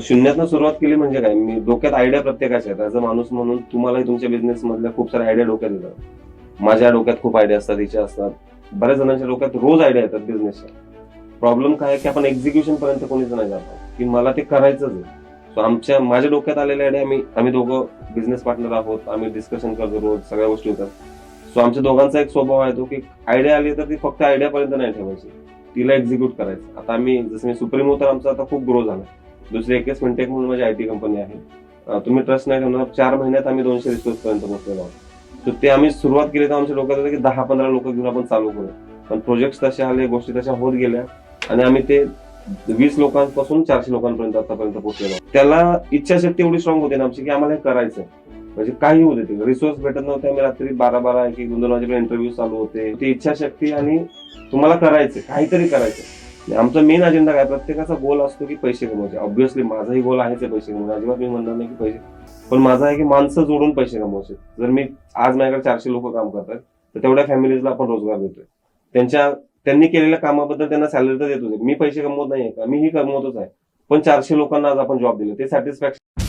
शून्यातनं सुरुवात केली म्हणजे काय, मी डोक्यात आयडिया प्रत्येकाच्या आहेत. ॲज अ माणूस म्हणून तुम्हालाही तुमच्या बिझनेस मधल्या खूप साऱ्या आयडिया डोक्यात येतात. माझ्या डोक्यात खूप आयडिया असतात, तिच्या असतात, बऱ्याच जणांच्या डोक्यात रोज आयडिया येतात बिझनेसच्या. प्रॉब्लेम काय आहे की आपण एक्झिक्युशन पर्यंत कोणीच नाही जातो, की मला ते करायचंच आहे. सो माझ्या डोक्यात आलेल्या आयडिया, आम्ही दोघं बिझनेस पार्टनर आहोत, आम्ही डिस्कशन करतो रोज, सगळ्या गोष्टी होतात. सो आमच्या दोघांचा एक स्वभाव आहे तो की आयडिया आली तर ती फक्त आयडिया पर्यंत नाही ठेवायची, तिला एक्झिक्यूट करायचं. आता आम्ही जसं मी सुप्रीमो, तर आमचा आता खूप ग्रो झाला. दुसरी एकेस फिनटेक म्हणून माझी आयटी कंपनी आहे. तुम्ही ट्रस्ट नाही करणार, 4 महिन्यात आम्ही 200 रिसोर्स पर्यंत पोहोचलेलो आहोत. तर ते आम्ही सुरुवात केली तर आमच्या डोक्यात होतं की 10-15 लोक घेऊन आपण चालू करू. पण प्रोजेक्ट तसे आले, गोष्टी तशा होत गेल्या आणि आम्ही ते 20 लोकांपासून 400 लोकांपर्यंत आतापर्यंत पोहोचलेलो. त्याला इच्छाशक्ती एवढी स्ट्रॉंग होती ना आमची की आम्हाला हे करायचं, म्हणजे काही होते ते रिसोर्स भेटत नव्हते. आम्ही रात्री 12-12, 1-2 वाजेपर्यंत इंटरव्ह्यू चालू होते. ती इच्छाशक्ती आणि तुम्हाला करायचं, काहीतरी करायचं. आमचा मेन अजेंडा काय, प्रत्येकाचा गोल असतो की पैसे कमवायचे. ऑब्व्हियसली माझाही गोल आहे ते पैसे कमवायचे, अजिबात मी म्हणणार नाही की पैसे, पण माझा आहे की माणसं जोडून पैसे कमवायचे. जर मी आज माझ्याकडे 400 लोक काम करतात, तर तेवढ्या फॅमिलीजला आपण रोजगार देतोय. त्यांनी केलेल्या कामाबद्दल त्यांना सॅलरी तर देतोच. मी पैसे कमवत नाहीये का, मीही कमवतच आहे, पण 400 लोकांना आज आपण जॉब दिले, ते सॅटिस्फॅक्शन